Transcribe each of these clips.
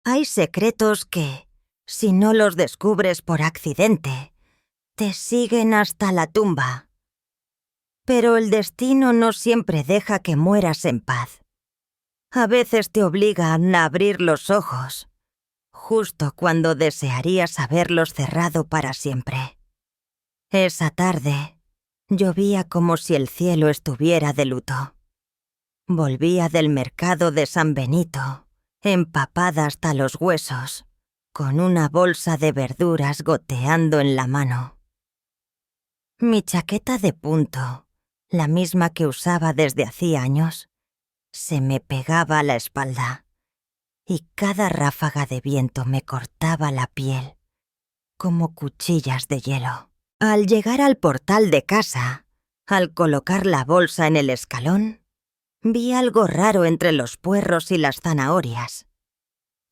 Hay secretos que, si no los descubres por accidente, te siguen hasta la tumba. Pero el destino no siempre deja que mueras en paz. A veces te obligan a abrir los ojos, justo cuando desearías haberlos cerrado para siempre. Esa tarde, llovía como si el cielo estuviera de luto. Volvía del mercado de San Benito, empapada hasta los huesos, con una bolsa de verduras goteando en la mano. Mi chaqueta de punto, la misma que usaba desde hacía años, se me pegaba a la espalda, y cada ráfaga de viento me cortaba la piel, como cuchillas de hielo. Al llegar al portal de casa, al colocar la bolsa en el escalón, vi algo raro entre los puerros y las zanahorias.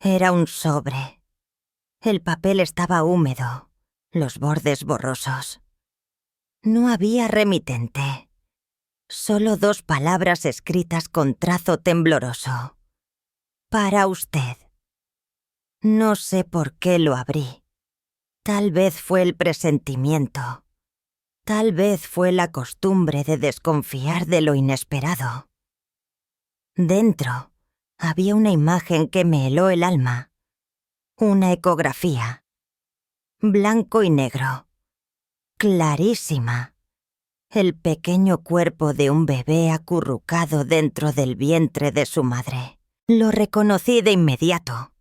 Era un sobre. El papel estaba húmedo, los bordes borrosos. No había remitente. Solo 2 palabras escritas con trazo tembloroso. Para usted. No sé por qué lo abrí. Tal vez fue el presentimiento. Tal vez fue la costumbre de desconfiar de lo inesperado. Dentro había una imagen que me heló el alma. Una ecografía. Blanco y negro. Clarísima. El pequeño cuerpo de un bebé acurrucado dentro del vientre de su madre. Lo reconocí de inmediato.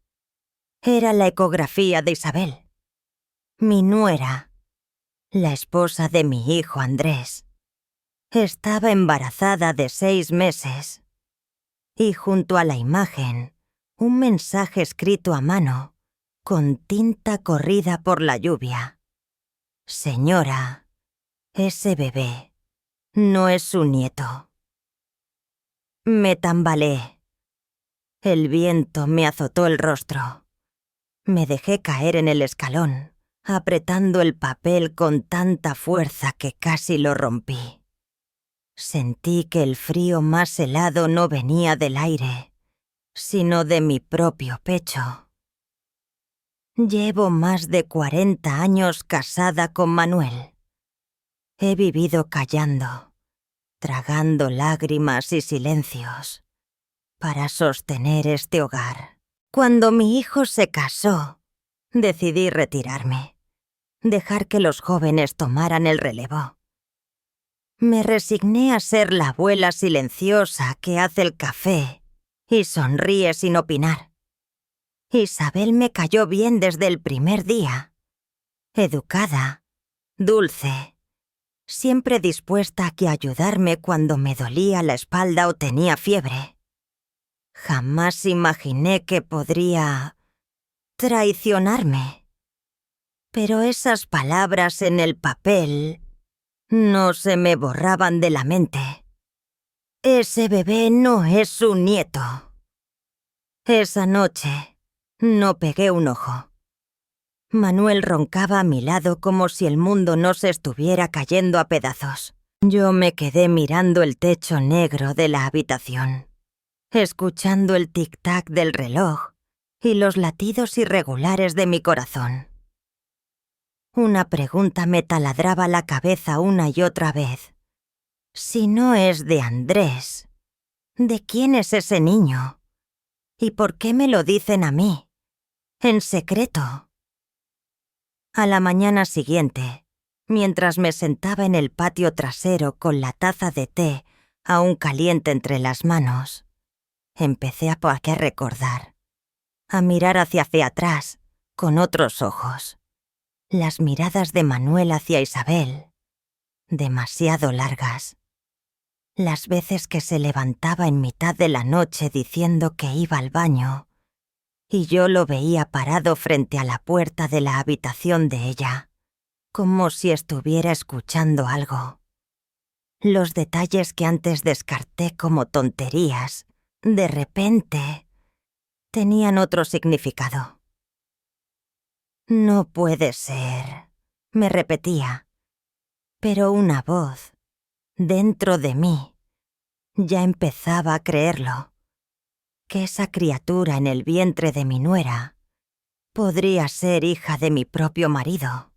Era la ecografía de Isabel, mi nuera, la esposa de mi hijo Andrés. Estaba embarazada de 6 meses. Y junto a la imagen, un mensaje escrito a mano, con tinta corrida por la lluvia. Señora, ese bebé no es su nieto. Me tambaleé. El viento me azotó el rostro. Me dejé caer en el escalón, apretando el papel con tanta fuerza que casi lo rompí. Sentí que el frío más helado no venía del aire, sino de mi propio pecho. Llevo más de 40 años casada con Manuel. He vivido callando, tragando lágrimas y silencios, para sostener este hogar. Cuando mi hijo se casó, decidí retirarme, dejar que los jóvenes tomaran el relevo. Me resigné a ser la abuela silenciosa que hace el café y sonríe sin opinar. Isabel me cayó bien desde el primer día. Educada, dulce, siempre dispuesta a ayudarme cuando me dolía la espalda o tenía fiebre. Jamás imaginé que podría traicionarme. Pero esas palabras en el papel no se me borraban de la mente. Ese bebé no es su nieto. Esa noche no pegué un ojo. Manuel roncaba a mi lado como si el mundo no se estuviera cayendo a pedazos. Yo me quedé mirando el techo negro de la habitación, escuchando el tic-tac del reloj y los latidos irregulares de mi corazón. Una pregunta me taladraba la cabeza una y otra vez. Si no es de Andrés, ¿de quién es ese niño? ¿Y por qué me lo dicen a mí? En secreto. A la mañana siguiente, mientras me sentaba en el patio trasero con la taza de té aún caliente entre las manos, empecé a recordar, a mirar hacia atrás con otros ojos. Las miradas de Manuel hacia Isabel, demasiado largas. Las veces que se levantaba en mitad de la noche diciendo que iba al baño, y yo lo veía parado frente a la puerta de la habitación de ella, como si estuviera escuchando algo. Los detalles que antes descarté como tonterías, de repente, tenían otro significado. No puede ser, me repetía, pero una voz, dentro de mí, ya empezaba a creerlo. que esa criatura en el vientre de mi nuera podría ser hija de mi propio marido.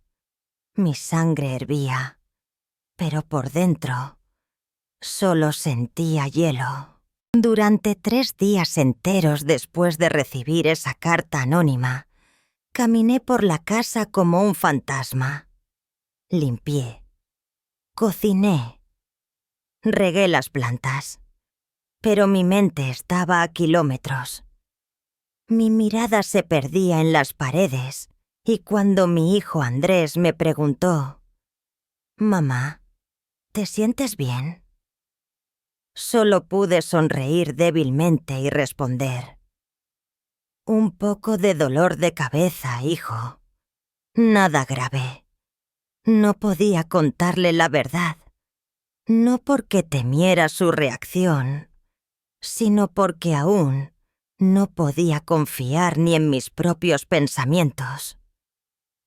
Mi sangre hervía, pero por dentro solo sentía hielo. Durante 3 días enteros después de recibir esa carta anónima, caminé por la casa como un fantasma. Limpié, cociné, regué las plantas, pero mi mente estaba a kilómetros. Mi mirada se perdía en las paredes y cuando mi hijo Andrés me preguntó: «Mamá, ¿te sientes bien?», solo pude sonreír débilmente y responder: «Un poco de dolor de cabeza, hijo. Nada grave». No podía contarle la verdad, no porque temiera su reacción, sino porque aún no podía confiar ni en mis propios pensamientos.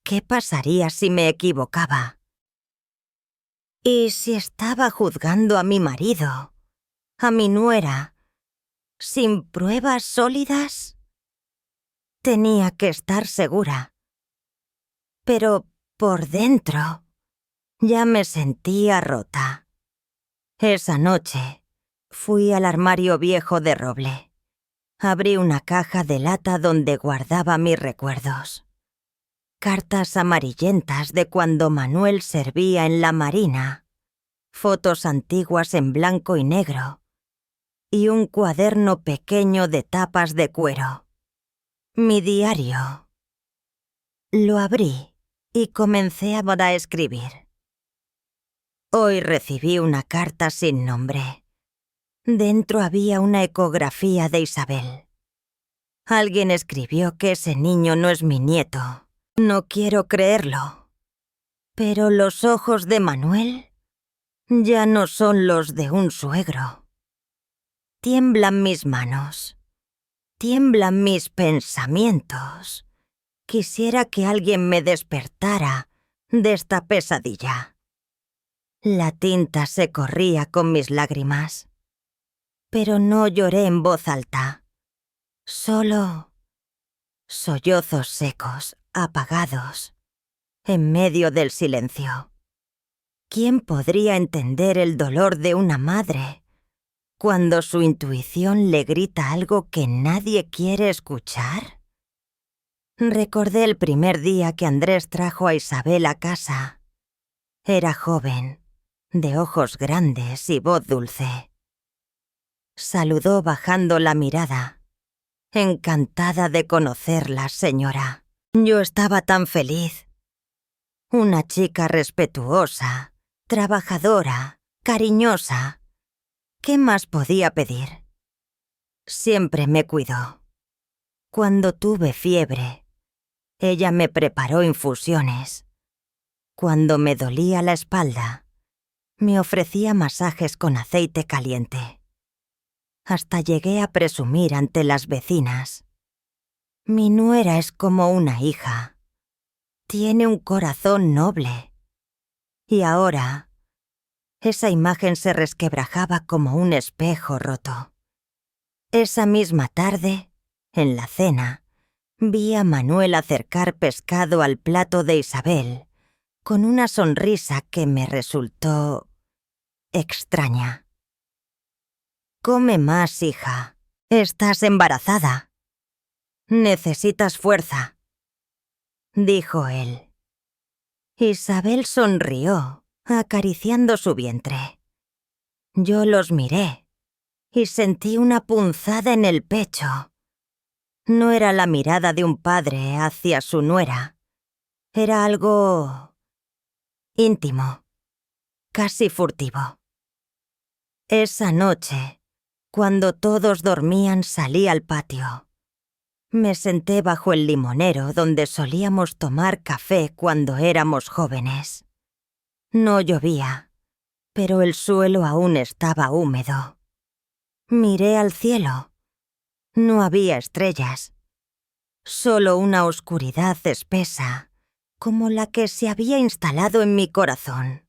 ¿Qué pasaría si me equivocaba? ¿Y si estaba juzgando a mi marido, a mi nuera, sin pruebas sólidas? Tenía que estar segura. Pero por dentro ya me sentía rota. Esa noche fui al armario viejo de roble. Abrí una caja de lata donde guardaba mis recuerdos. Cartas amarillentas de cuando Manuel servía en la marina, fotos antiguas en blanco y negro, y un cuaderno pequeño de tapas de cuero. Mi diario. Lo abrí y comencé a escribir. Hoy recibí una carta sin nombre. Dentro había una ecografía de Isabel. Alguien escribió que ese niño no es mi nieto. No quiero creerlo. Pero los ojos de Manuel ya no son los de un suegro. Tiemblan mis manos. Tiemblan mis pensamientos. Quisiera que alguien me despertara de esta pesadilla. La tinta se corría con mis lágrimas. Pero no lloré en voz alta. Solo sollozos secos, apagados, en medio del silencio. ¿Quién podría entender el dolor de una madre cuando su intuición le grita algo que nadie quiere escuchar? Recordé el primer día que Andrés trajo a Isabel a casa. Era joven, de ojos grandes y voz dulce. Saludó bajando la mirada. «Encantada de conocerla, señora». Yo estaba tan feliz. Una chica respetuosa, trabajadora, cariñosa. ¿Qué más podía pedir? Siempre me cuidó. Cuando tuve fiebre, ella me preparó infusiones. Cuando me dolía la espalda, me ofrecía masajes con aceite caliente. Hasta llegué a presumir ante las vecinas: «Mi nuera es como una hija. Tiene un corazón noble». Y ahora, esa imagen se resquebrajaba como un espejo roto. Esa misma tarde, en la cena, vi a Manuel acercar pescado al plato de Isabel, con una sonrisa que me resultó extraña. «Come más, hija. Estás embarazada. Necesitas fuerza», dijo él. Isabel sonrió, acariciando su vientre. Yo los miré y sentí una punzada en el pecho. No era la mirada de un padre hacia su nuera. Era algo íntimo, casi furtivo. Esa noche, cuando todos dormían, salí al patio. Me senté bajo el limonero donde solíamos tomar café cuando éramos jóvenes. No llovía, pero el suelo aún estaba húmedo. Miré al cielo. No había estrellas, solo una oscuridad espesa, como la que se había instalado en mi corazón.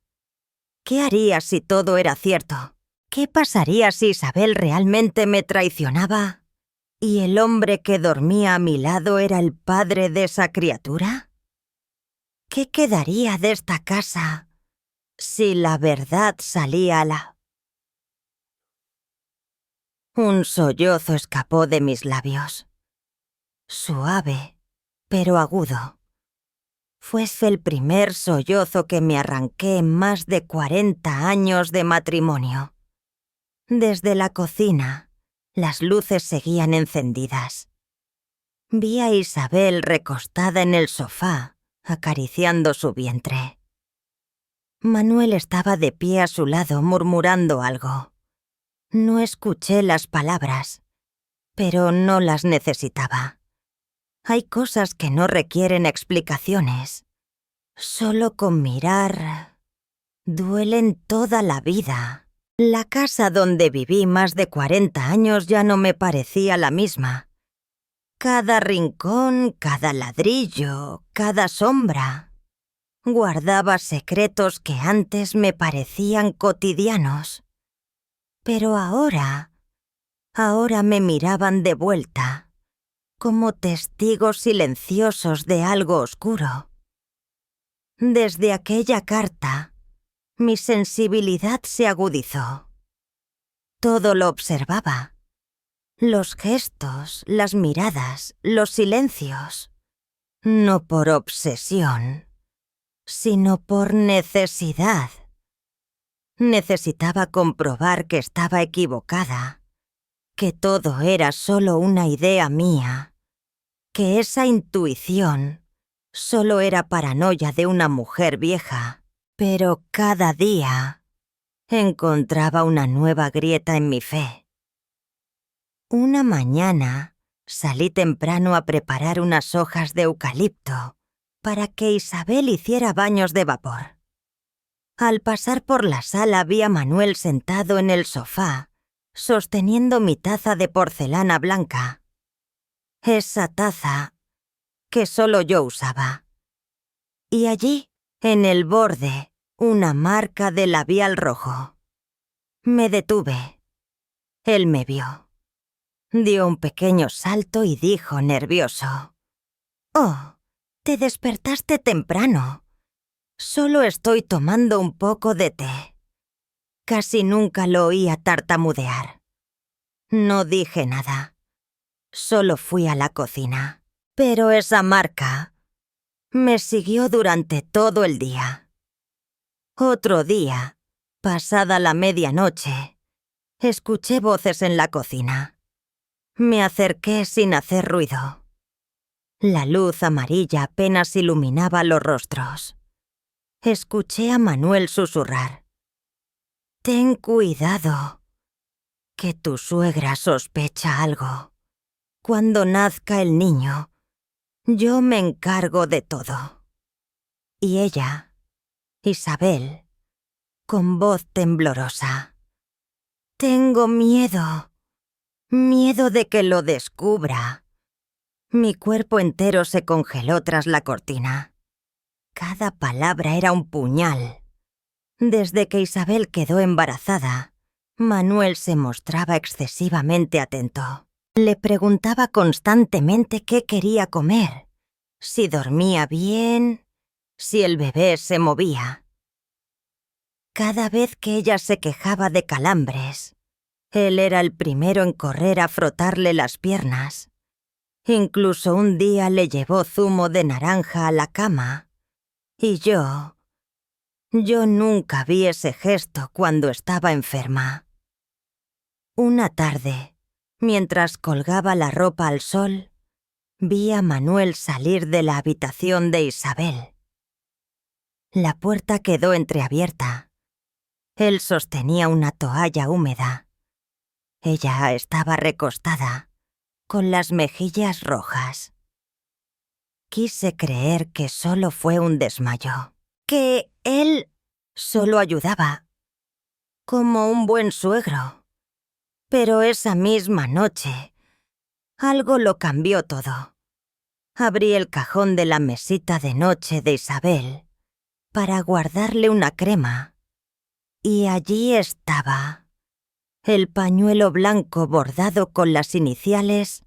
¿Qué haría si todo era cierto? ¿Qué pasaría si Isabel realmente me traicionaba? ¿Y el hombre que dormía a mi lado era el padre de esa criatura? ¿Qué quedaría de esta casa si la verdad salía a la... Un sollozo escapó de mis labios. Suave, pero agudo. Fue el primer sollozo que me arranqué en más de 40 años de matrimonio. Desde la cocina, las luces seguían encendidas. Vi a Isabel recostada en el sofá, acariciando su vientre. Manuel estaba de pie a su lado murmurando algo. No escuché las palabras, pero no las necesitaba. Hay cosas que no requieren explicaciones. Solo con mirar duelen toda la vida. La casa donde viví más de 40 años ya no me parecía la misma. Cada rincón, cada ladrillo, cada sombra guardaba secretos que antes me parecían cotidianos. Pero ahora me miraban de vuelta, como testigos silenciosos de algo oscuro. Desde aquella carta, mi sensibilidad se agudizó. Todo lo observaba. Los gestos, las miradas, los silencios. No por obsesión, sino por necesidad. Necesitaba comprobar que estaba equivocada, que todo era solo una idea mía, que esa intuición solo era paranoia de una mujer vieja. Pero cada día encontraba una nueva grieta en mi fe. Una mañana salí temprano a preparar unas hojas de eucalipto para que Isabel hiciera baños de vapor. Al pasar por la sala vi a Manuel sentado en el sofá, sosteniendo mi taza de porcelana blanca. Esa taza que solo yo usaba. Y allí, en el borde, una marca de labial rojo. Me detuve. Él me vio. Dio un pequeño salto y dijo nervioso: «Oh, te despertaste temprano. Solo estoy tomando un poco de té». Casi nunca lo oía tartamudear. No dije nada. Solo fui a la cocina. Pero esa marca me siguió durante todo el día. Otro día, pasada la medianoche, escuché voces en la cocina. Me acerqué sin hacer ruido. La luz amarilla apenas iluminaba los rostros. Escuché a Manuel susurrar: «Ten cuidado, que tu suegra sospecha algo. Cuando nazca el niño, yo me encargo de todo». Y ella, Isabel, con voz temblorosa: «Tengo miedo, miedo de que lo descubra». Mi cuerpo entero se congeló tras la cortina. Cada palabra era un puñal. Desde que Isabel quedó embarazada, Manuel se mostraba excesivamente atento. Le preguntaba constantemente qué quería comer, si dormía bien, si el bebé se movía. Cada vez que ella se quejaba de calambres, él era el primero en correr a frotarle las piernas. Incluso un día le llevó zumo de naranja a la cama. Y yo nunca vi ese gesto cuando estaba enferma. Una tarde, mientras colgaba la ropa al sol, vi a Manuel salir de la habitación de Isabel. La puerta quedó entreabierta. Él sostenía una toalla húmeda. Ella estaba recostada, con las mejillas rojas. Quise creer que solo fue un desmayo, que él solo ayudaba, como un buen suegro. Pero esa misma noche, algo lo cambió todo. Abrí el cajón de la mesita de noche de Isabel para guardarle una crema, y allí estaba, el pañuelo blanco bordado con las iniciales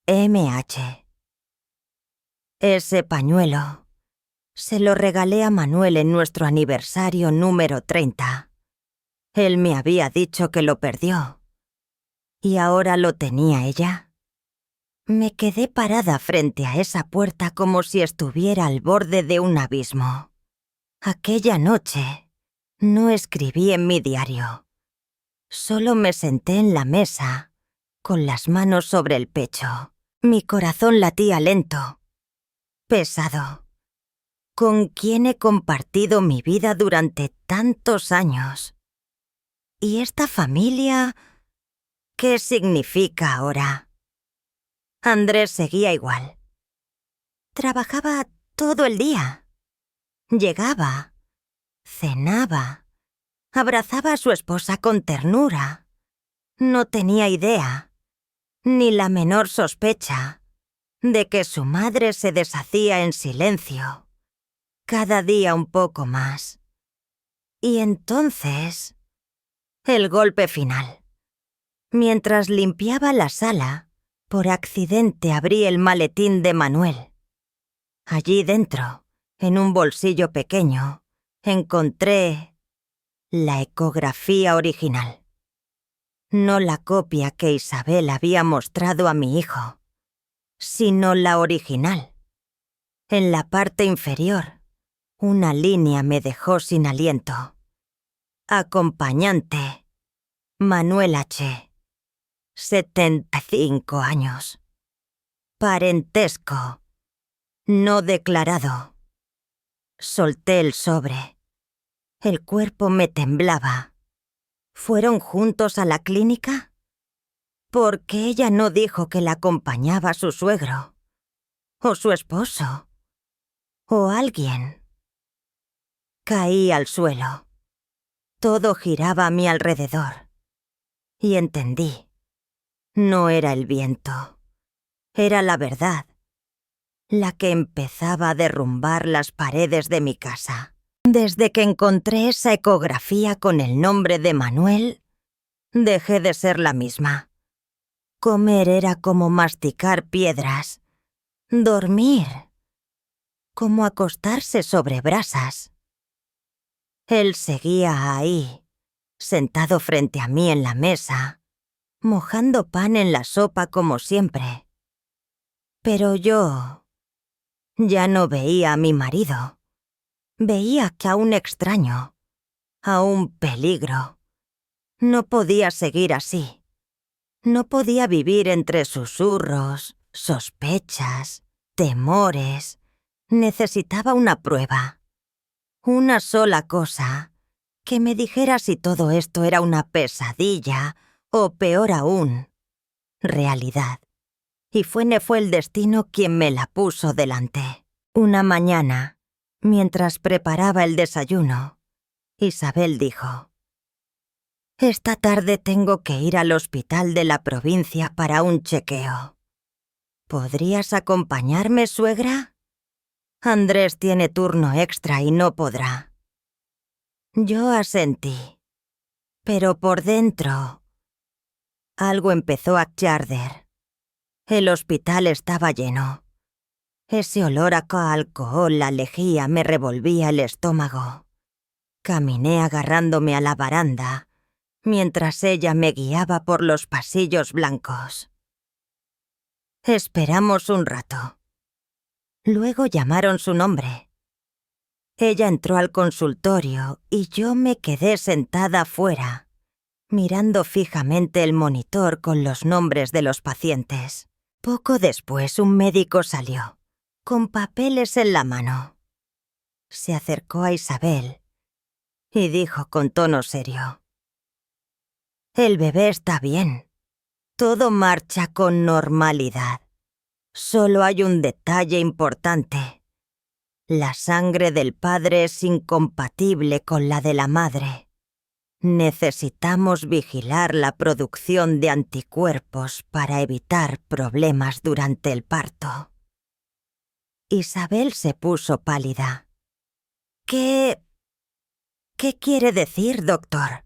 MH. Ese pañuelo se lo regalé a Manuel en nuestro aniversario número 30. Él me había dicho que lo perdió. ¿Y ahora lo tenía ella? Me quedé parada frente a esa puerta como si estuviera al borde de un abismo. Aquella noche no escribí en mi diario. Solo me senté en la mesa, con las manos sobre el pecho. Mi corazón latía lento, pesado. ¿Con quién he compartido mi vida durante tantos años? ¿Y esta familia qué significa ahora? Andrés seguía igual. Trabajaba todo el día. Llegaba, cenaba, abrazaba a su esposa con ternura. No tenía idea, ni la menor sospecha, de que su madre se deshacía en silencio, cada día un poco más. Y entonces, el golpe final. Mientras limpiaba la sala, por accidente abrí el maletín de Manuel. Allí dentro, en un bolsillo pequeño, encontré la ecografía original. No la copia que Isabel había mostrado a mi hijo, sino la original. En la parte inferior, una línea me dejó sin aliento. Acompañante, Manuel H., 75 años. Parentesco, no declarado. Solté el sobre. El cuerpo me temblaba. ¿Fueron juntos a la clínica? ¿Por qué ella no dijo que la acompañaba su suegro? ¿O su esposo? ¿O alguien? Caí al suelo. Todo giraba a mi alrededor. Y entendí. No era el viento. Era la verdad, la que empezaba a derrumbar las paredes de mi casa. Desde que encontré esa ecografía con el nombre de Manuel, dejé de ser la misma. Comer era como masticar piedras. Dormir, como acostarse sobre brasas. Él seguía ahí, sentado frente a mí en la mesa, mojando pan en la sopa como siempre. Pero yo ya no veía a mi marido. Veía que a un extraño, a un peligro. No podía seguir así. No podía vivir entre susurros, sospechas, temores. Necesitaba una prueba. Una sola cosa. Que me dijera si todo esto era una pesadilla o, peor aún, realidad. Y fue el destino quien me la puso delante. Una mañana, mientras preparaba el desayuno, Isabel dijo: «Esta tarde tengo que ir al hospital de la provincia para un chequeo. ¿Podrías acompañarme, suegra? Andrés tiene turno extra y no podrá». Yo asentí, pero por dentro algo empezó a arder. El hospital estaba lleno. Ese olor a alcohol, la lejía, me revolvía el estómago. Caminé agarrándome a la baranda, mientras ella me guiaba por los pasillos blancos. Esperamos un rato. Luego llamaron su nombre. Ella entró al consultorio y yo me quedé sentada fuera, mirando fijamente el monitor con los nombres de los pacientes. Poco después un médico salió, con papeles en la mano. Se acercó a Isabel y dijo con tono serio: «El bebé está bien. Todo marcha con normalidad. Solo hay un detalle importante. La sangre del padre es incompatible con la de la madre. Necesitamos vigilar la producción de anticuerpos para evitar problemas durante el parto». Isabel se puso pálida. ¿Qué quiere decir, doctor?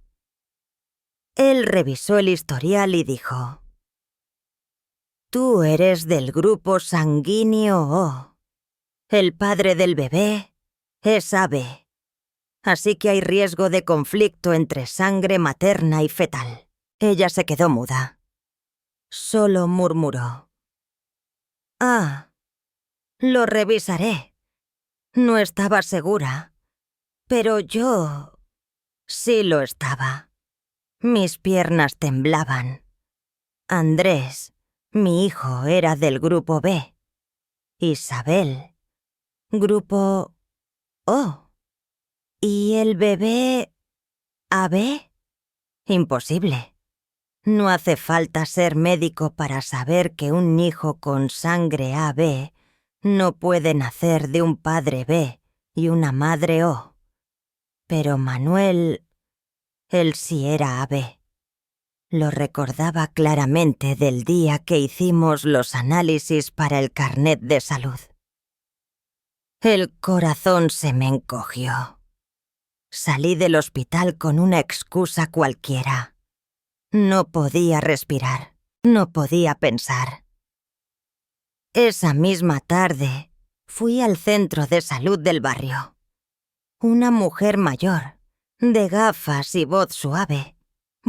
Él revisó el historial y dijo: Tú eres del grupo sanguíneo O. El padre del bebé es AB. Así que hay riesgo de conflicto entre sangre materna y fetal. Ella se quedó muda. Solo murmuró: «Ah, lo revisaré. No estaba segura. Pero yo sí lo estaba. Mis piernas temblaban. Andrés, mi hijo, era del grupo B. Isabel, grupo O. ¿Y el bebé AB? Imposible. No hace falta ser médico para saber que un hijo con sangre AB no puede nacer de un padre B y una madre O. Pero Manuel, él sí era AB. Lo recordaba claramente del día que hicimos los análisis para el carnet de salud. El corazón se me encogió. Salí del hospital con una excusa cualquiera. No podía respirar, no podía pensar. Esa misma tarde fui al centro de salud del barrio. Una mujer mayor, de gafas y voz suave,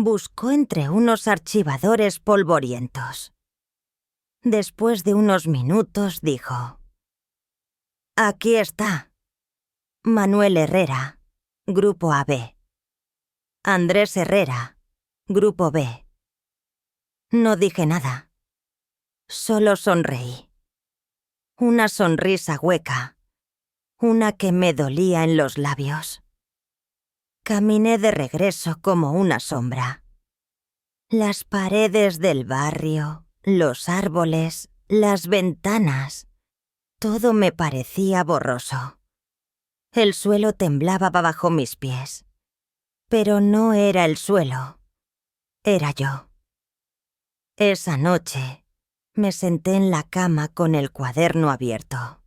buscó entre unos archivadores polvorientos. Después de unos minutos dijo: «Aquí está. Manuel Herrera, grupo AB. Andrés Herrera, grupo B». No dije nada. Solo sonreí. Una sonrisa hueca, una que me dolía en los labios. Caminé de regreso como una sombra. Las paredes del barrio, los árboles, las ventanas, todo me parecía borroso. El suelo temblaba bajo mis pies. Pero no era el suelo, era yo. Esa noche me senté en la cama con el cuaderno abierto.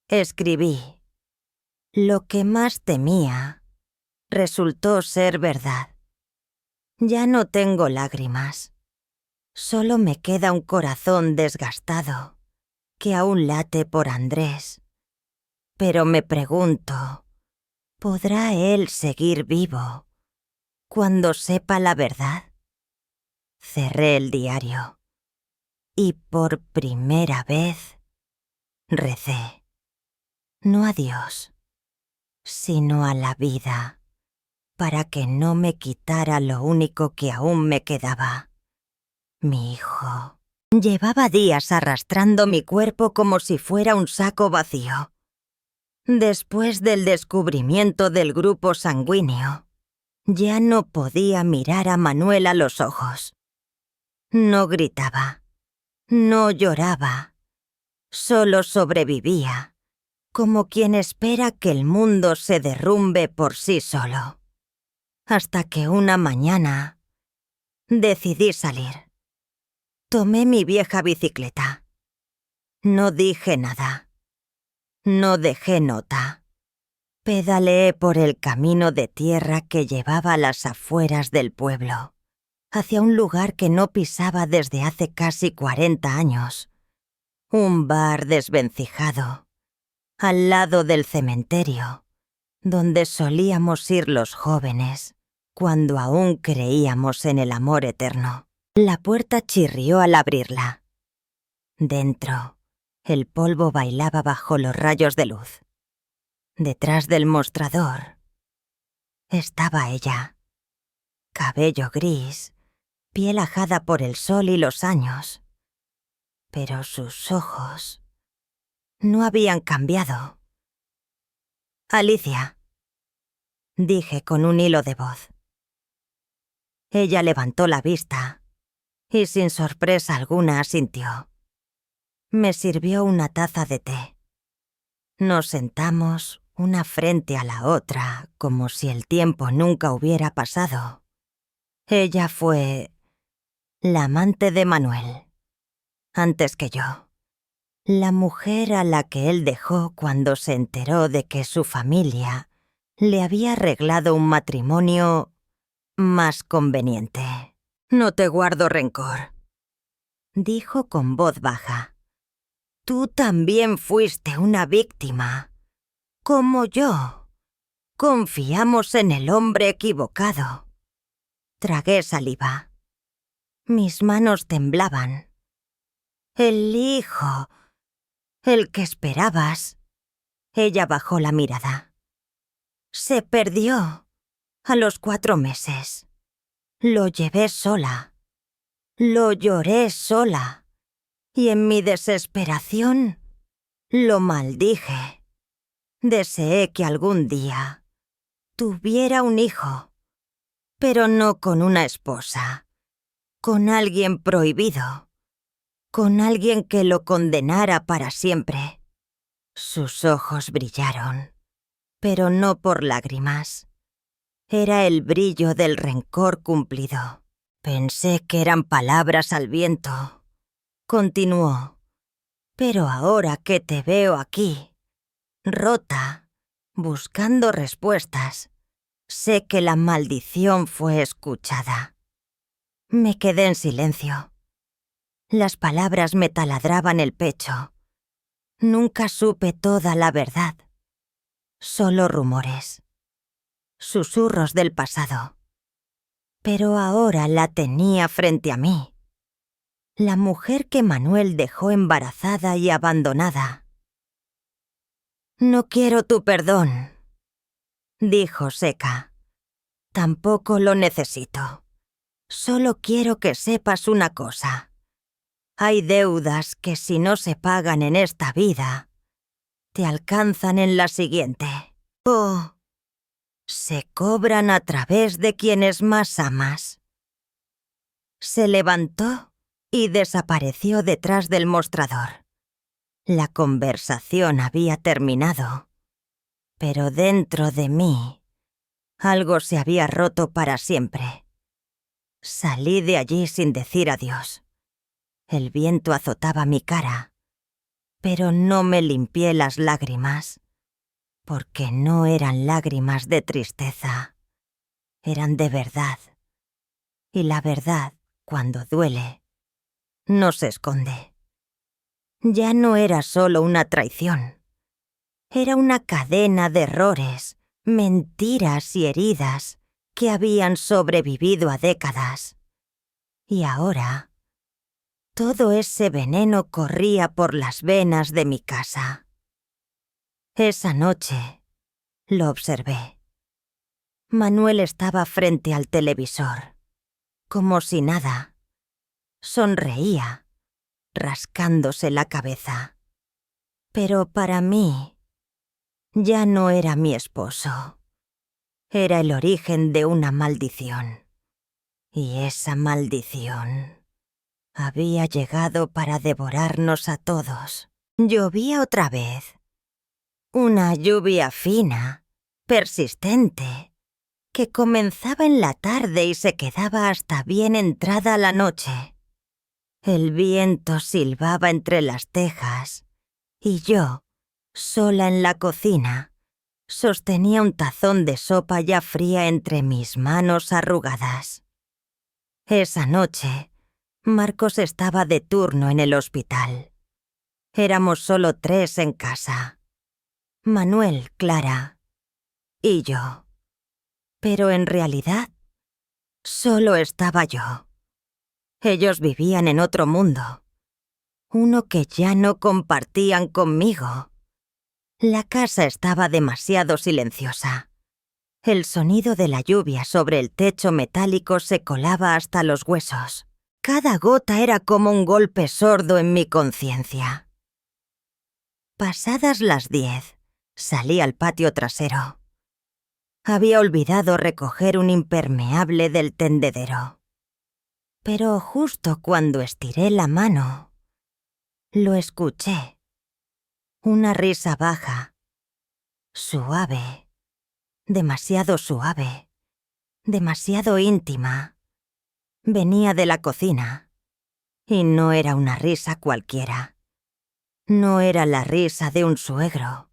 Escribí: «Lo que más temía resultó ser verdad. Ya no tengo lágrimas. Solo me queda un corazón desgastado que aún late por Andrés. Pero me pregunto, ¿podrá él seguir vivo cuando sepa la verdad?». Cerré el diario y por primera vez recé. No a Dios, sino a la vida, para que no me quitara lo único que aún me quedaba: mi hijo. Llevaba días arrastrando mi cuerpo como si fuera un saco vacío. Después del descubrimiento del grupo sanguíneo, ya no podía mirar a Manuel a los ojos. No gritaba, no lloraba, solo sobrevivía, como quien espera que el mundo se derrumbe por sí solo. Hasta que una mañana decidí salir. Tomé mi vieja bicicleta. No dije nada. No dejé nota. Pedaleé por el camino de tierra que llevaba a las afueras del pueblo, hacia un lugar que no pisaba desde hace casi 40 años. Un bar desvencijado, al lado del cementerio, donde solíamos ir los jóvenes, cuando aún creíamos en el amor eterno. La puerta chirrió al abrirla. Dentro, el polvo bailaba bajo los rayos de luz. Detrás del mostrador estaba ella. Cabello gris, piel ajada por el sol y los años. Pero sus ojos no habían cambiado. «Alicia», dije con un hilo de voz. Ella levantó la vista y sin sorpresa alguna asintió. Me sirvió una taza de té. Nos sentamos una frente a la otra como si el tiempo nunca hubiera pasado. Ella fue la amante de Manuel, antes que yo. La mujer a la que él dejó cuando se enteró de que su familia le había arreglado un matrimonio más conveniente. No te guardo rencor. dijo con voz baja. Tú también fuiste una víctima, como yo. Confiamos en el hombre equivocado. Tragué saliva. Mis manos temblaban. El hijo, el que esperabas. Ella bajó la mirada. Se perdió a los 4 meses. Lo llevé sola. Lo lloré sola. Y en mi desesperación lo maldije. Deseé que algún día tuviera un hijo, pero no con una esposa, con alguien prohibido, con alguien que lo condenara para siempre. Sus ojos brillaron, pero no por lágrimas. Era el brillo del rencor cumplido. Pensé que eran palabras al viento. Continuó. Pero ahora que te veo aquí, rota, buscando respuestas, sé que la maldición fue escuchada. Me quedé en silencio. Las palabras me taladraban el pecho. Nunca supe toda la verdad. Solo rumores. Susurros del pasado. Pero ahora la tenía frente a mí. La mujer que Manuel dejó embarazada y abandonada. No quiero tu perdón, dijo seca. Tampoco lo necesito. Solo quiero que sepas una cosa. Hay deudas que si no se pagan en esta vida, te alcanzan en la siguiente. O se cobran a través de quienes más amas. Se levantó y desapareció detrás del mostrador. La conversación había terminado, pero dentro de mí algo se había roto para siempre. Salí de allí sin decir adiós. El viento azotaba mi cara, pero no me limpié las lágrimas, porque no eran lágrimas de tristeza, eran de verdad. Y la verdad, cuando duele, no se esconde. Ya no era solo una traición. Era una cadena de errores, mentiras y heridas que habían sobrevivido a décadas. Y ahora, todo ese veneno corría por las venas de mi casa. Esa noche, lo observé. Manuel estaba frente al televisor, como si nada. Sonreía, rascándose la cabeza. Pero para mí, ya no era mi esposo. Era el origen de una maldición. Y esa maldición había llegado para devorarnos a todos. Llovía otra vez. Una lluvia fina, persistente, que comenzaba en la tarde y se quedaba hasta bien entrada la noche. El viento silbaba entre las tejas y yo, sola en la cocina, sostenía un tazón de sopa ya fría entre mis manos arrugadas. Esa noche, Marcos estaba de turno en el hospital. Éramos solo 3 en casa. Manuel, Clara y yo. Pero en realidad, solo estaba yo. Ellos vivían en otro mundo. Uno que ya no compartían conmigo. La casa estaba demasiado silenciosa. El sonido de la lluvia sobre el techo metálico se colaba hasta los huesos. Cada gota era como un golpe sordo en mi conciencia. Pasadas las 10, salí al patio trasero. Había olvidado recoger un impermeable del tendedero. Pero justo cuando estiré la mano, lo escuché. Una risa baja, suave, demasiado suave, demasiado íntima. Venía de la cocina, y no era una risa cualquiera. No era la risa de un suegro.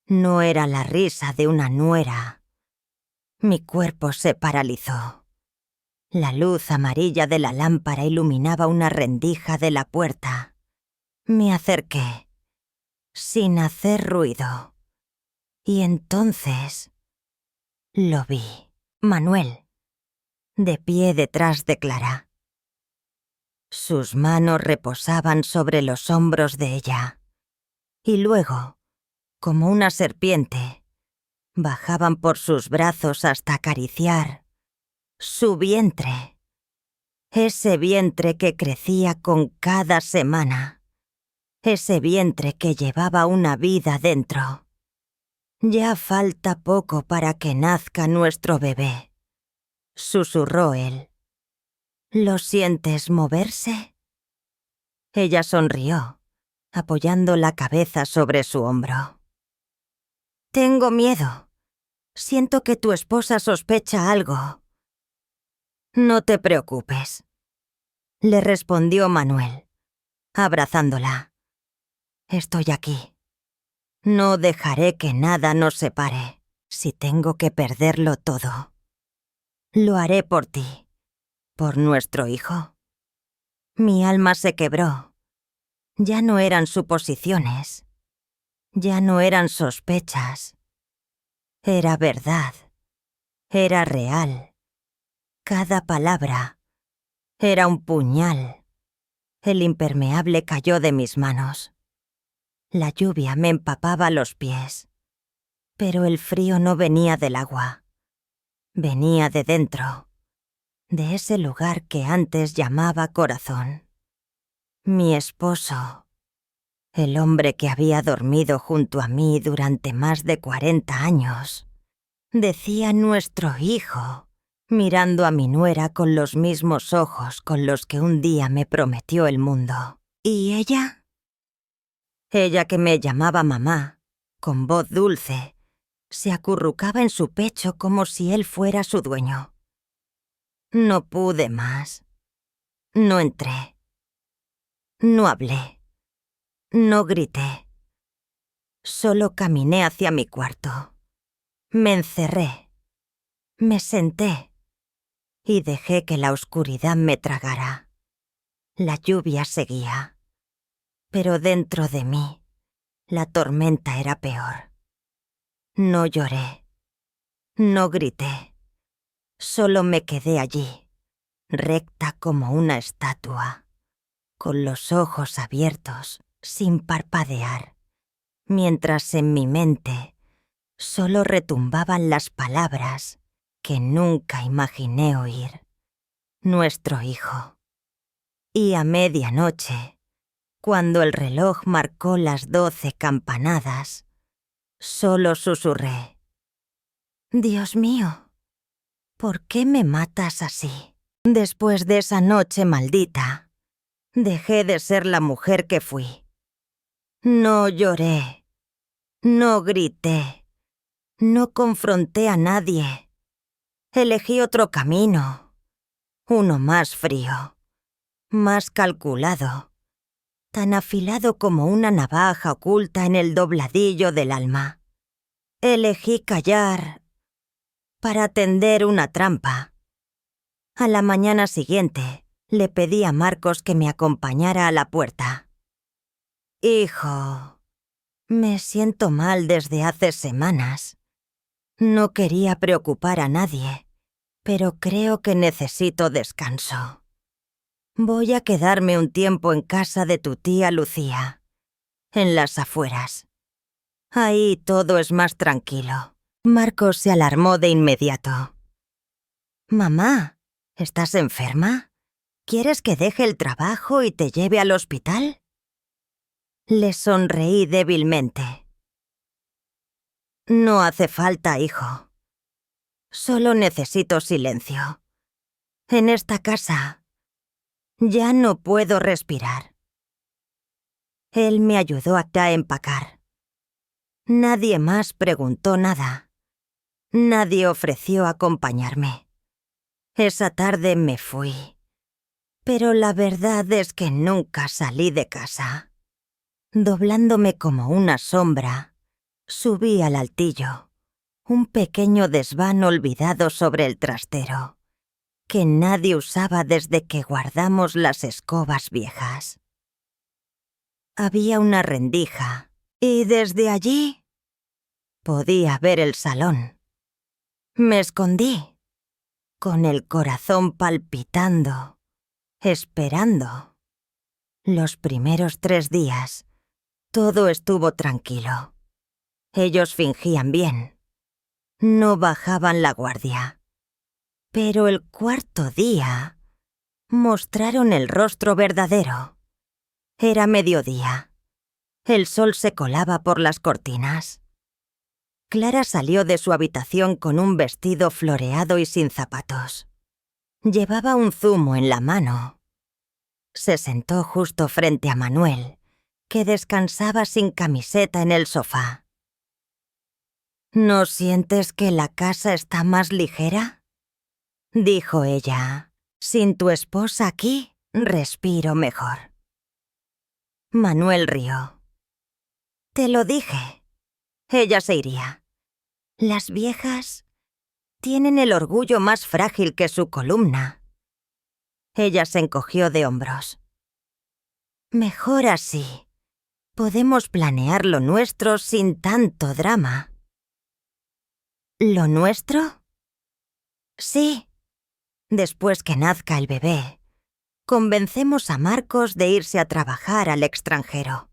No era la risa de una nuera. Mi cuerpo se paralizó. La luz amarilla de la lámpara iluminaba una rendija de la puerta. Me acerqué, sin hacer ruido. Y entonces lo vi. Manuel, de pie detrás de Clara. Sus manos reposaban sobre los hombros de ella. Y luego, como una serpiente, bajaban por sus brazos hasta acariciar su vientre. Ese vientre que crecía con cada semana. Ese vientre que llevaba una vida dentro. Ya falta poco para que nazca nuestro bebé, susurró él. ¿Lo sientes moverse? Ella sonrió, apoyando la cabeza sobre su hombro. Tengo miedo. Siento que tu esposa sospecha algo. No te preocupes, le respondió Manuel, abrazándola. Estoy aquí. No dejaré que nada nos separe, si tengo que perderlo todo. Lo haré por ti, por nuestro hijo. Mi alma se quebró. Ya no eran suposiciones. Ya no eran sospechas. Era verdad. Era real. Cada palabra era un puñal. El impermeable cayó de mis manos. La lluvia me empapaba los pies. Pero el frío no venía del agua. Venía de dentro. De ese lugar que antes llamaba corazón. Mi esposo. El hombre que había dormido junto a mí durante más de 40 años. Decía nuestro hijo, mirando a mi nuera con los mismos ojos con los que un día me prometió el mundo. ¿Y ella? Ella que me llamaba mamá, con voz dulce, se acurrucaba en su pecho como si él fuera su dueño. No pude más. No entré. No hablé. No grité. Solo caminé hacia mi cuarto. Me encerré. Me senté. Y dejé que la oscuridad me tragara. La lluvia seguía. Pero dentro de mí, la tormenta era peor. No lloré. No grité. Solo me quedé allí, recta como una estatua, con los ojos abiertos, sin parpadear, mientras en mi mente solo retumbaban las palabras que nunca imaginé oír. Nuestro hijo. Y a medianoche, cuando el reloj marcó las 12 campanadas, solo susurré: Dios mío, ¿por qué me matas así? Después de esa noche maldita, dejé de ser la mujer que fui. No lloré, no grité, no confronté a nadie. Elegí otro camino, uno más frío, más calculado, tan afilado como una navaja oculta en el dobladillo del alma. Elegí callar para tender una trampa. A la mañana siguiente, le pedí a Marcos que me acompañara a la puerta. Hijo, me siento mal desde hace semanas. No quería preocupar a nadie, pero creo que necesito descanso. Voy a quedarme un tiempo en casa de tu tía Lucía, en las afueras. Ahí todo es más tranquilo. Marcos se alarmó de inmediato. Mamá, ¿estás enferma? ¿Quieres que deje el trabajo y te lleve al hospital? Le sonreí débilmente. No hace falta, hijo. Solo necesito silencio. En esta casa ya no puedo respirar. Él me ayudó a empacar. Nadie más preguntó nada. Nadie ofreció acompañarme. Esa tarde me fui. Pero la verdad es que nunca salí de casa. Doblándome como una sombra, subí al altillo, un pequeño desván olvidado sobre el trastero, que nadie usaba desde que guardamos las escobas viejas. Había una rendija y desde allí podía ver el salón. Me escondí, con el corazón palpitando, esperando. Los primeros 3 días, todo estuvo tranquilo. Ellos fingían bien. No bajaban la guardia. Pero el 4.º día mostraron el rostro verdadero. Era mediodía. El sol se colaba por las cortinas. Clara salió de su habitación con un vestido floreado y sin zapatos. Llevaba un zumo en la mano. Se sentó justo frente a Manuel, que descansaba sin camiseta en el sofá. ¿No sientes que la casa está más ligera?, dijo ella. Sin tu esposa aquí, respiro mejor. Manuel rió. Te lo dije. Ella se iría. Las viejas tienen el orgullo más frágil que su columna. Ella se encogió de hombros. Mejor así. Podemos planear lo nuestro sin tanto drama. ¿Lo nuestro? Sí. Después que nazca el bebé, convencemos a Marcos de irse a trabajar al extranjero.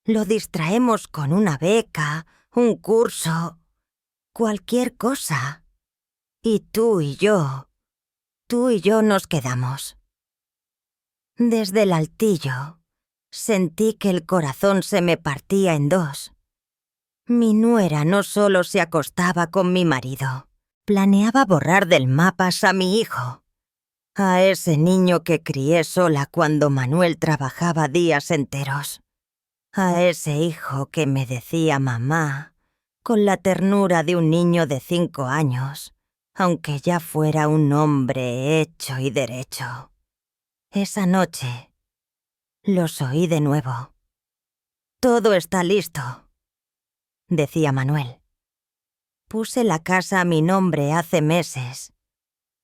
Lo distraemos con una beca, un curso, cualquier cosa. Y tú y yo nos quedamos. Desde el altillo, sentí que el corazón se me partía en 2. Mi nuera no solo se acostaba con mi marido, planeaba borrar del mapa a mi hijo, a ese niño que crié sola cuando Manuel trabajaba días enteros, a ese hijo que me decía mamá, con la ternura de un niño de 5 años, aunque ya fuera un hombre hecho y derecho. Esa noche los oí de nuevo. Todo está listo, decía Manuel. Puse la casa a mi nombre hace meses.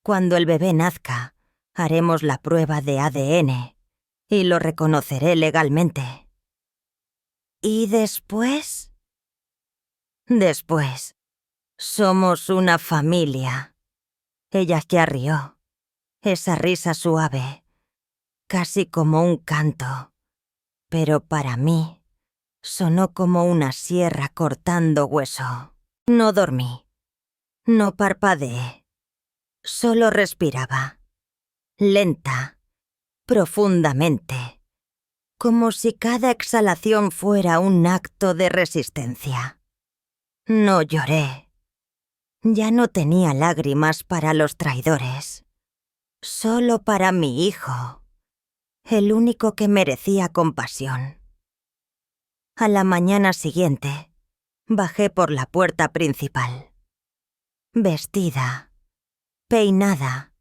Cuando el bebé nazca, haremos la prueba de ADN y lo reconoceré legalmente. ¿Y después? Después, somos una familia. Ella ya rió. Esa risa suave, casi como un canto, pero para mí sonó como una sierra cortando hueso. No dormí. No parpadeé. Solo respiraba. Lenta, profundamente, como si cada exhalación fuera un acto de resistencia. No lloré. Ya no tenía lágrimas para los traidores. Solo para mi hijo, el único que merecía compasión. A la mañana siguiente, bajé por la puerta principal. Vestida, peinada,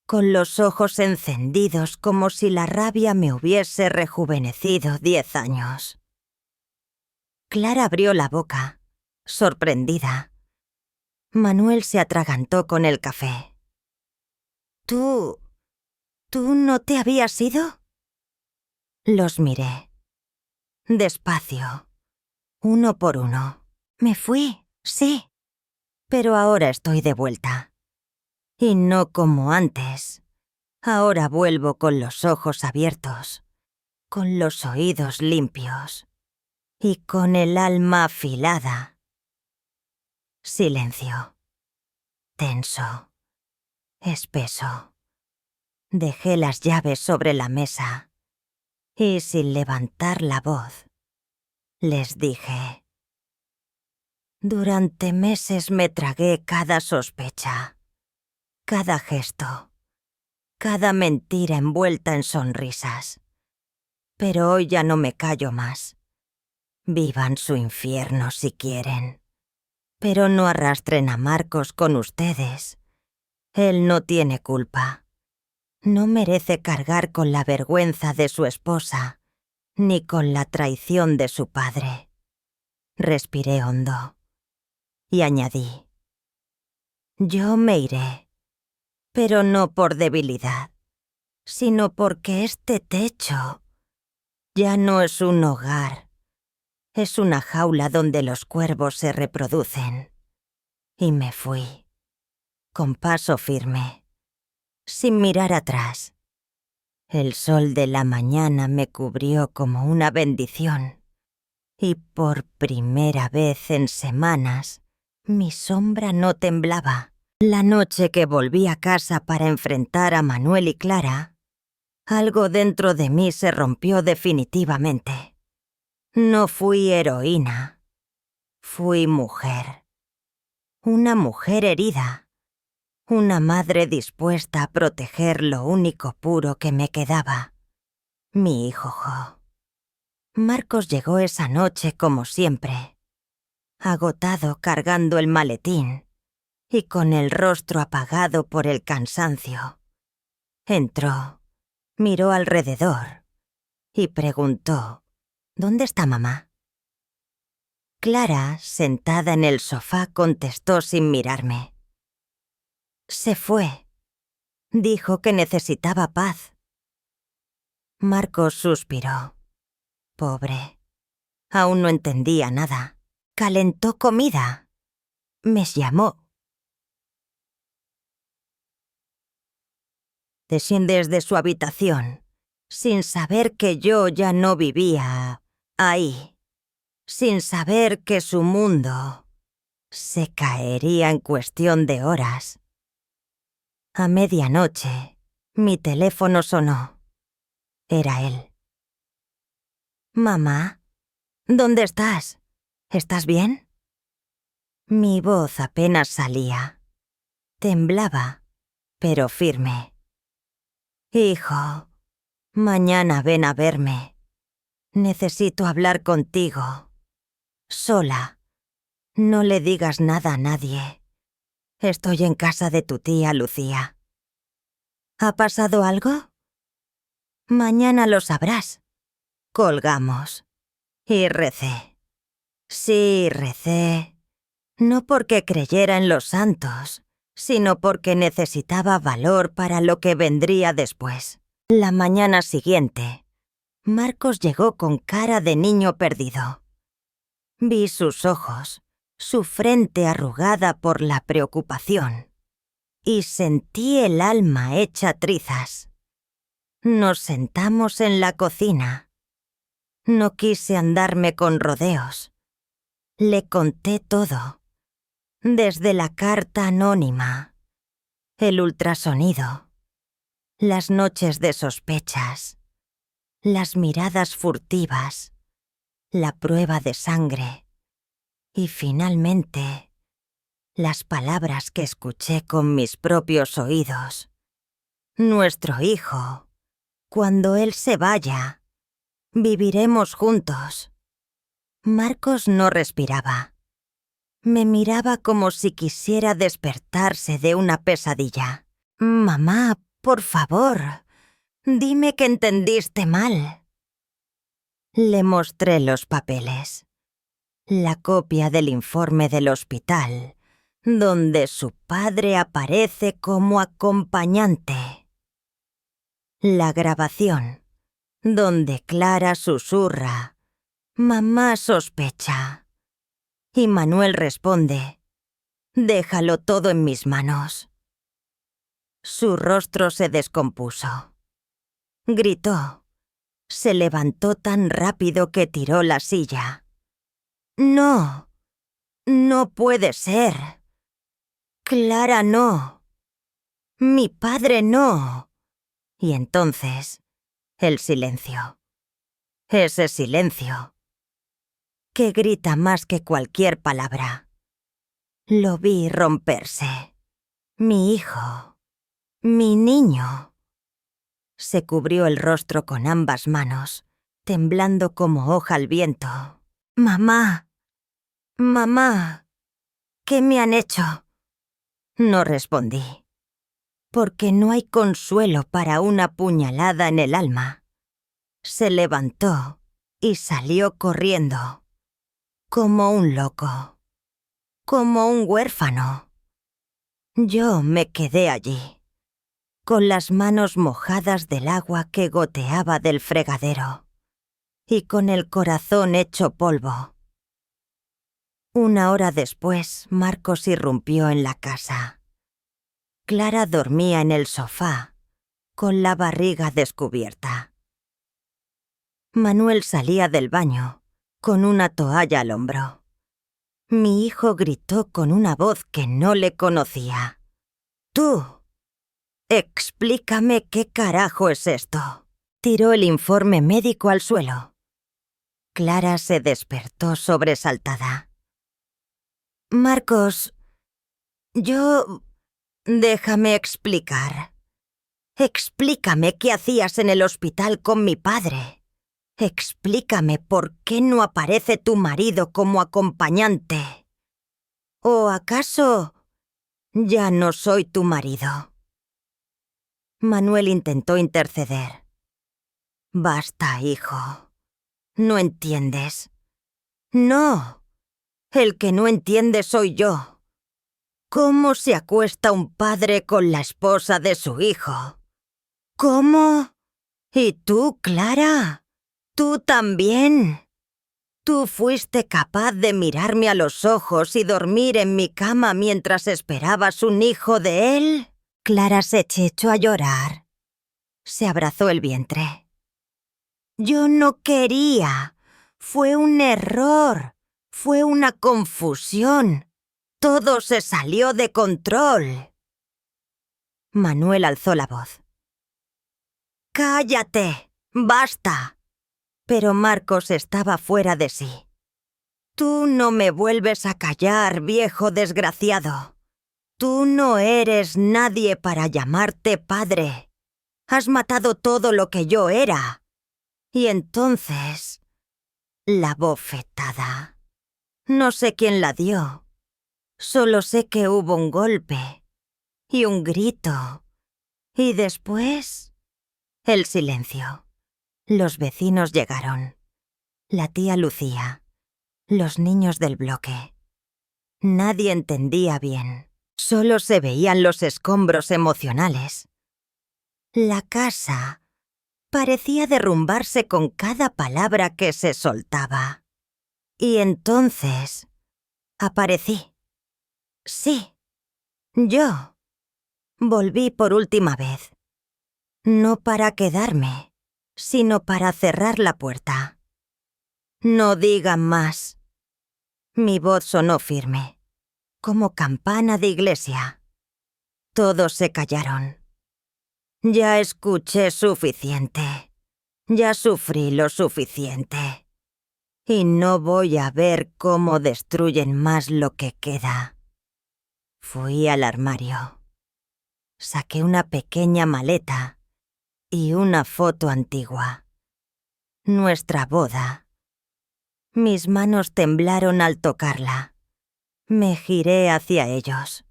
con los ojos encendidos como si la rabia me hubiese rejuvenecido 10 años. Clara abrió la boca, sorprendida. Manuel se atragantó con el café. ¿Tú no te habías ido? Los miré. Despacio, uno por uno. Me fui, sí, pero ahora estoy de vuelta. Y no como antes. Ahora vuelvo con los ojos abiertos, con los oídos limpios y con el alma afilada. Silencio. Tenso. Espeso. Dejé las llaves sobre la mesa y sin levantar la voz, les dije: durante meses me tragué cada sospecha, cada gesto, cada mentira envuelta en sonrisas. Pero hoy ya no me callo más. Vivan su infierno si quieren, pero no arrastren a Marcos con ustedes. Él no tiene culpa. No merece cargar con la vergüenza de su esposa, ni con la traición de su padre. Respiré hondo y añadí: yo me iré, pero no por debilidad, sino porque este techo ya no es un hogar, es una jaula donde los cuervos se reproducen. Y me fui, con paso firme, sin mirar atrás. El sol de la mañana me cubrió como una bendición, y por primera vez en semanas, mi sombra no temblaba. La noche que volví a casa para enfrentar a Manuel y Clara, algo dentro de mí se rompió definitivamente. No fui heroína, fui mujer. Una mujer herida. Una madre dispuesta a proteger lo único puro que me quedaba, mi hijo Jo. Marcos llegó esa noche como siempre, agotado cargando el maletín y con el rostro apagado por el cansancio. Entró, miró alrededor y preguntó: ¿Dónde está mamá? Clara, sentada en el sofá, contestó sin mirarme. Se fue. Dijo que necesitaba paz. Marcos suspiró. Pobre. Aún no entendía nada. Calentó comida. Me llamó. Desciendes de su habitación, sin saber que yo ya no vivía ahí, sin saber que su mundo se caería en cuestión de horas. A medianoche, mi teléfono sonó. Era él. Mamá, ¿dónde estás? ¿Estás bien? Mi voz apenas salía. Temblaba, pero firme. Hijo, mañana ven a verme. Necesito hablar contigo. Sola. No le digas nada a nadie. Estoy en casa de tu tía Lucía. ¿Ha pasado algo? Mañana lo sabrás. Colgamos. Y recé. Sí, recé. No porque creyera en los santos, sino porque necesitaba valor para lo que vendría después. La mañana siguiente, Marcos llegó con cara de niño perdido. Vi sus ojos, su frente arrugada por la preocupación, y sentí el alma hecha trizas. Nos sentamos en la cocina. No quise andarme con rodeos. Le conté todo, desde la carta anónima, el ultrasonido, las noches de sospechas, las miradas furtivas, la prueba de sangre y finalmente las palabras que escuché con mis propios oídos. Nuestro hijo, cuando él se vaya, viviremos juntos. Marcos no respiraba. Me miraba como si quisiera despertarse de una pesadilla. Mamá, por favor, dime que entendiste mal. Le mostré los papeles. La copia del informe del hospital, donde su padre aparece como acompañante. La grabación, donde Clara susurra: «Mamá sospecha». Y Manuel responde: «Déjalo todo en mis manos». Su rostro se descompuso. Gritó. Se levantó tan rápido que tiró la silla. «No, no puede ser. Clara no. Mi padre no». Y entonces, el silencio. Ese silencio, que grita más que cualquier palabra. Lo vi romperse. Mi hijo, mi niño. Se cubrió el rostro con ambas manos, temblando como hoja al viento. «Mamá, mamá, ¿qué me han hecho?». No respondí, porque no hay consuelo para una puñalada en el alma. Se levantó y salió corriendo, como un loco, como un huérfano. Yo me quedé allí, con las manos mojadas del agua que goteaba del fregadero y con el corazón hecho polvo. Una hora después, Marcos irrumpió en la casa. Clara dormía en el sofá, con la barriga descubierta. Manuel salía del baño, con una toalla al hombro. Mi hijo gritó con una voz que no le conocía. «¡Tú! Explícame qué carajo es esto». Tiró el informe médico al suelo. Clara se despertó sobresaltada. «Marcos, déjame explicar. Explícame qué hacías en el hospital con mi padre. Explícame por qué no aparece tu marido como acompañante. ¿O acaso ya no soy tu marido?» Manuel intentó interceder. «Basta, hijo. No entiendes». «No. El que no entiende soy yo. ¿Cómo se acuesta un padre con la esposa de su hijo? ¿Cómo? ¿Y tú, Clara? ¿Tú también? ¿Tú fuiste capaz de mirarme a los ojos y dormir en mi cama mientras esperabas un hijo de él?» Clara se echó a llorar. Se abrazó el vientre. «Yo no quería. Fue un error. Fue una confusión. Todo se salió de control». Manuel alzó la voz. «¡Cállate! ¡Basta!». Pero Marcos estaba fuera de sí. «Tú no me vuelves a callar, viejo desgraciado. Tú no eres nadie para llamarte padre. Has matado todo lo que yo era». Y entonces, la bofetada. No sé quién la dio. Solo sé que hubo un golpe y un grito. Y después, el silencio. Los vecinos llegaron. La tía Lucía. Los niños del bloque. Nadie entendía bien. Solo se veían los escombros emocionales. La casa parecía derrumbarse con cada palabra que se soltaba. Y entonces aparecí. Sí, yo. Volví por última vez. No para quedarme, sino para cerrar la puerta. «No digan más». Mi voz sonó firme, como campana de iglesia. Todos se callaron. Ya escuché suficiente. Ya sufrí lo suficiente. Y no voy a ver cómo destruyen más lo que queda. Fui al armario. Saqué una pequeña maleta y una foto antigua. Nuestra boda. Mis manos temblaron al tocarla. Me giré hacia ellos.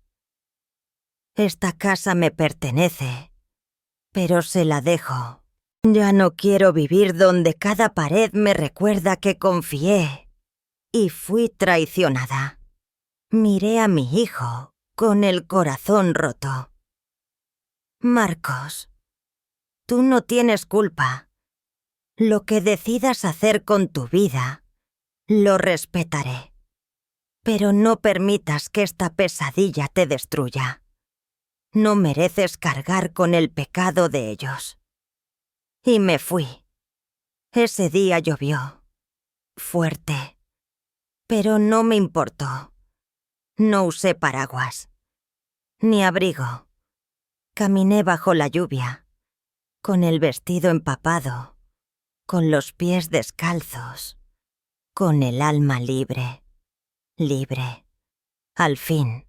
«Esta casa me pertenece, pero se la dejo. Ya no quiero vivir donde cada pared me recuerda que confié y fui traicionada». Miré a mi hijo con el corazón roto. «Marcos, tú no tienes culpa. Lo que decidas hacer con tu vida, lo respetaré. Pero no permitas que esta pesadilla te destruya. No mereces cargar con el pecado de ellos». Y me fui. Ese día llovió. Fuerte. Pero no me importó. No usé paraguas. Ni abrigo. Caminé bajo la lluvia, con el vestido empapado, con los pies descalzos, con el alma libre. Libre. Al fin.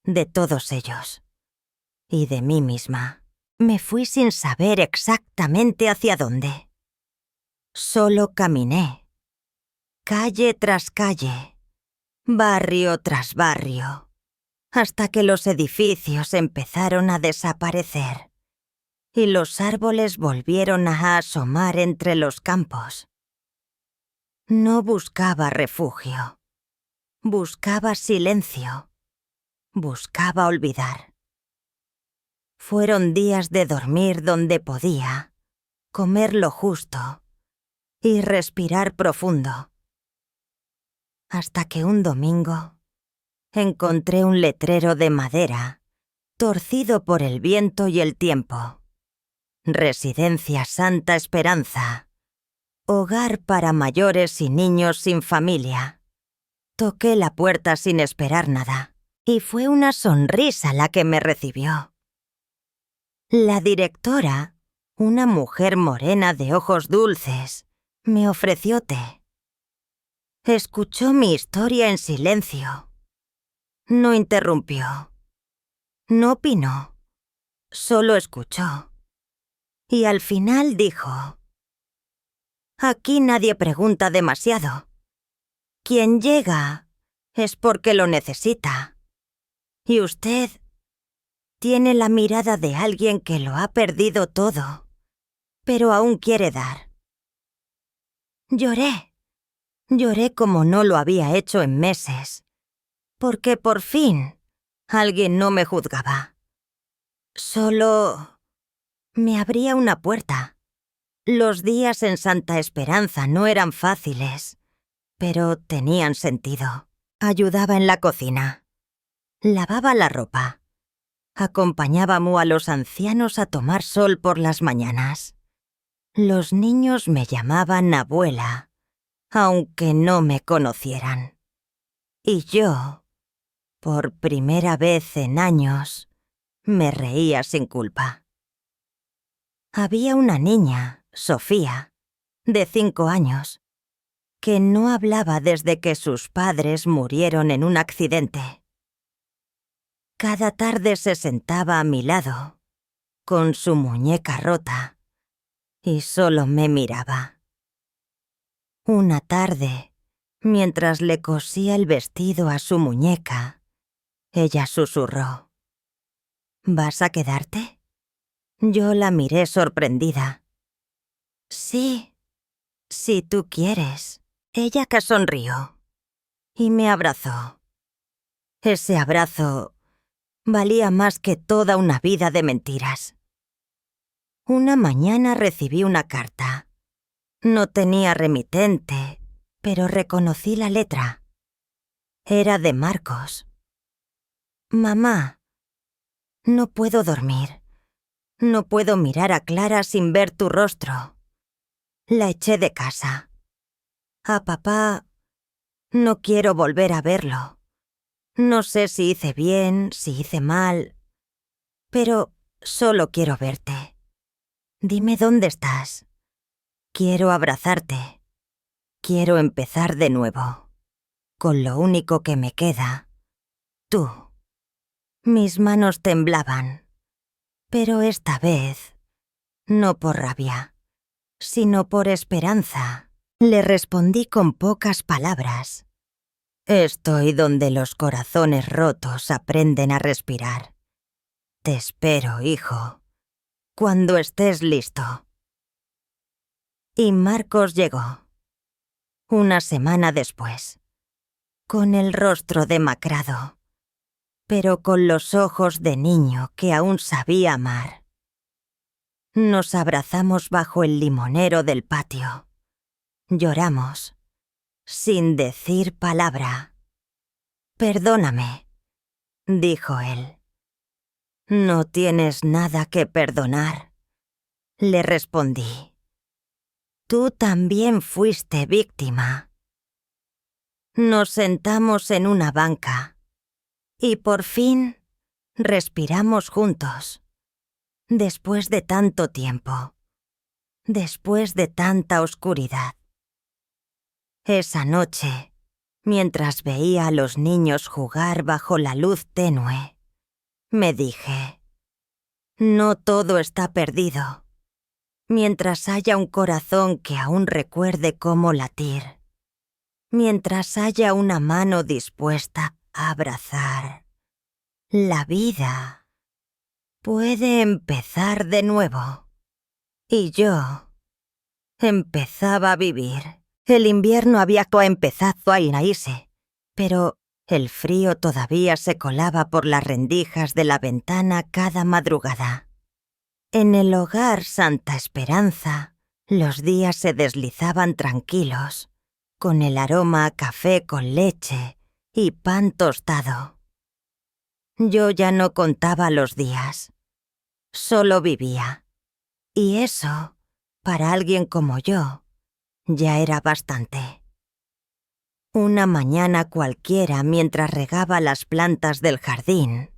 De todos ellos. Y de mí misma. Me fui sin saber exactamente hacia dónde. Solo caminé. Calle tras calle. Barrio tras barrio. Hasta que los edificios empezaron a desaparecer. Y los árboles volvieron a asomar entre los campos. No buscaba refugio. Buscaba silencio. Buscaba olvidar. Fueron días de dormir donde podía, comer lo justo y respirar profundo. Hasta que un domingo encontré un letrero de madera, torcido por el viento y el tiempo. Residencia Santa Esperanza. Hogar para mayores y niños sin familia. Toqué la puerta sin esperar nada, y fue una sonrisa la que me recibió. La directora, una mujer morena de ojos dulces, me ofreció té. Escuchó mi historia en silencio. No interrumpió. No opinó. Solo escuchó. Y al final dijo: «Aquí nadie pregunta demasiado. Quien llega es porque lo necesita. Y usted tiene la mirada de alguien que lo ha perdido todo, pero aún quiere dar». Lloré. Lloré como no lo había hecho en meses, porque por fin alguien no me juzgaba. Solo me abría una puerta. Los días en Santa Esperanza no eran fáciles, pero tenían sentido. Ayudaba en la cocina. Lavaba la ropa. Acompañábamos a los ancianos a tomar sol por las mañanas. Los niños me llamaban abuela, aunque no me conocieran. Y yo, por primera vez en años, me reía sin culpa. Había una niña, Sofía, de 5 años, que no hablaba desde que sus padres murieron en un accidente. Cada tarde se sentaba a mi lado, con su muñeca rota, y solo me miraba. Una tarde, mientras le cosía el vestido a su muñeca, ella susurró: «¿Vas a quedarte?». Yo la miré sorprendida. «Sí, si tú quieres». Ella que sonrió y me abrazó. Ese abrazo valía más que toda una vida de mentiras. Una mañana recibí una carta. No tenía remitente, pero reconocí la letra. Era de Marcos. «Mamá, no puedo dormir. No puedo mirar a Clara sin ver tu rostro. La eché de casa. A papá no quiero volver a verlo. No sé si hice bien, si hice mal, pero solo quiero verte. Dime dónde estás. Quiero abrazarte. Quiero empezar de nuevo, con lo único que me queda, tú». Mis manos temblaban, pero esta vez, no por rabia, sino por esperanza, le respondí con pocas palabras: «Estoy donde los corazones rotos aprenden a respirar. Te espero, hijo, cuando estés listo». Y Marcos llegó, una semana después, con el rostro demacrado, pero con los ojos de niño que aún sabía amar. Nos abrazamos bajo el limonero del patio. Lloramos, sin decir palabra. «Perdóname», dijo él. «No tienes nada que perdonar», le respondí. «Tú también fuiste víctima». Nos sentamos en una banca y por fin respiramos juntos. Después de tanto tiempo, después de tanta oscuridad. Esa noche, mientras veía a los niños jugar bajo la luz tenue, me dije: «No todo está perdido. Mientras haya un corazón que aún recuerde cómo latir, mientras haya una mano dispuesta a abrazar, la vida puede empezar de nuevo». Y yo empezaba a vivir. El invierno había empezado a irse, pero El frío todavía se colaba por las rendijas de la ventana cada madrugada. En el hogar Santa Esperanza, los días se deslizaban tranquilos, con el aroma a café con leche y pan tostado. Yo ya no contaba los días, solo vivía. Y eso, para alguien como yo, ya era bastante. Una mañana cualquiera, mientras regaba las plantas del jardín,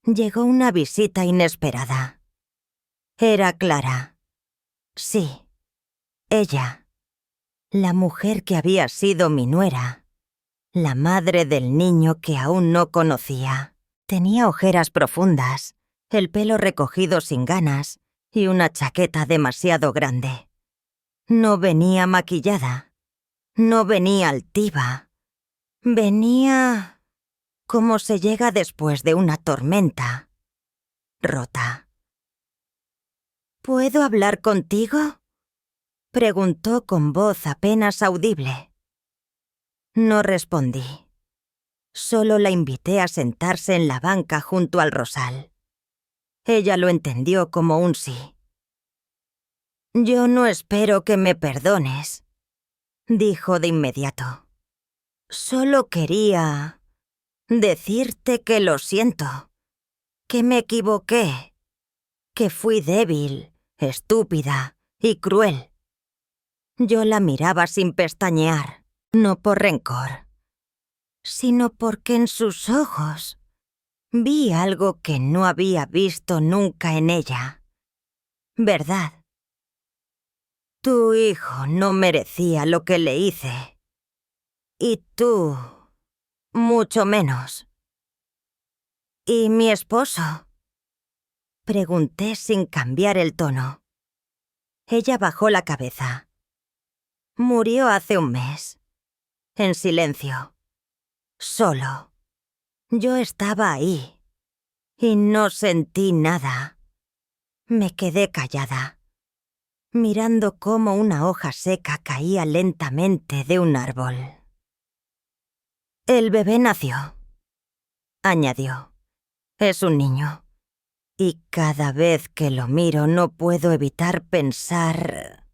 llegó una visita inesperada. Era Clara. Sí, ella, la mujer que había sido mi nuera, la madre del niño que aún no conocía. Tenía ojeras profundas, el pelo recogido sin ganas y una chaqueta demasiado grande. No venía maquillada, no venía altiva, venía como se llega después de una tormenta, rota. ¿Puedo hablar contigo?, preguntó con voz apenas audible. No respondí. Solo la invité a sentarse en la banca junto al rosal. Ella lo entendió como un sí. «Yo no espero que me perdones», dijo de inmediato. «Solo quería decirte que lo siento, que me equivoqué, que fui débil, estúpida y cruel». Yo la miraba sin pestañear, no por rencor, sino porque en sus ojos vi algo que no había visto nunca en ella. Verdad. Tu hijo no merecía lo que le hice. Y tú, mucho menos. ¿Y mi esposo?, pregunté sin cambiar el tono. Ella bajó la cabeza. Murió hace un mes. En silencio. Solo. Yo estaba ahí. Y no sentí nada. Me quedé callada, mirando cómo una hoja seca caía lentamente de un árbol. «El bebé nació», añadió. «Es un niño. Y cada vez que lo miro no puedo evitar pensar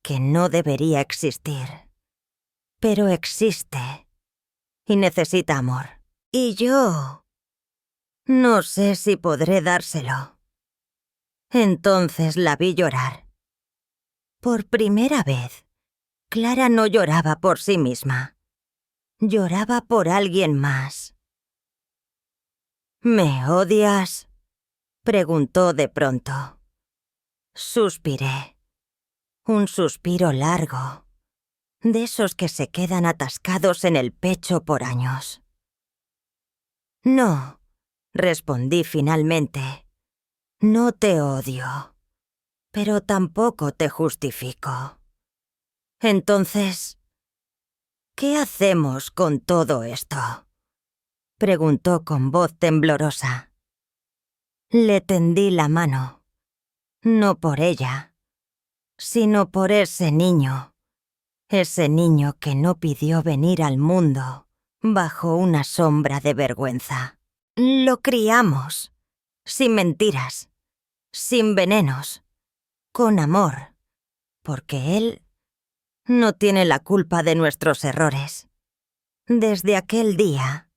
que no debería existir. Pero existe. Y necesita amor. Y yo no sé si podré dárselo». Entonces la vi llorar. Por primera vez, Clara no lloraba por sí misma. Lloraba por alguien más. «¿Me odias?», preguntó de pronto. Suspiré. Un suspiro largo, de esos que se quedan atascados en el pecho por años. «No», respondí finalmente. «No te odio, pero tampoco te justifico. Entonces, ¿qué hacemos con todo esto?», preguntó con voz temblorosa. Le tendí la mano, no por ella, sino por ese niño que no pidió venir al mundo bajo una sombra de vergüenza. Lo criamos, sin mentiras, sin venenos, con amor, porque él no tiene la culpa de nuestros errores. Desde aquel día,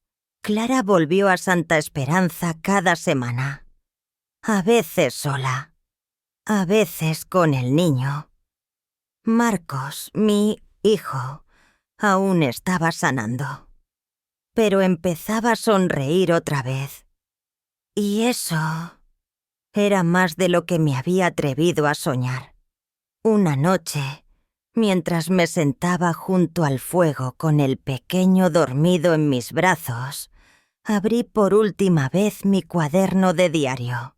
Clara volvió a Santa Esperanza cada semana, a veces sola, a veces con el niño. Marcos, mi hijo, aún estaba sanando, pero empezaba a sonreír otra vez. Y eso era más de lo que me había atrevido a soñar. Una noche, mientras me sentaba junto al fuego con el pequeño dormido en mis brazos, abrí por última vez mi cuaderno de diario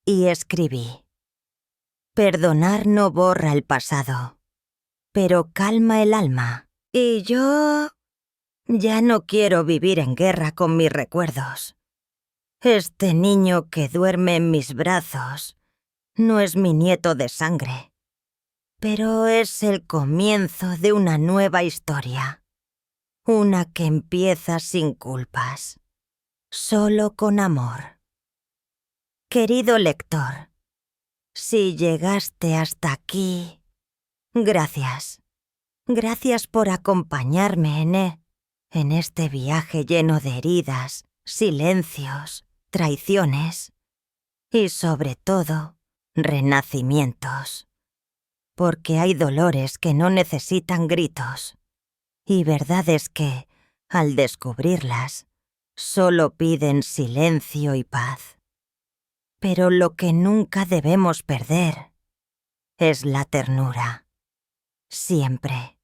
y escribí: «Perdonar no borra el pasado, pero calma el alma, y yo ya no quiero vivir en guerra con mis recuerdos. Este niño que duerme en mis brazos no es mi nieto de sangre, pero es el comienzo de una nueva historia. Una que empieza sin culpas, solo con amor. Querido lector, si llegaste hasta aquí, gracias. Gracias por acompañarme en este viaje lleno de heridas, silencios, traiciones y, sobre todo, renacimientos. Porque hay dolores que no necesitan gritos y verdades que, al descubrirlas, solo piden silencio y paz. Pero lo que nunca debemos perder es la ternura. Siempre.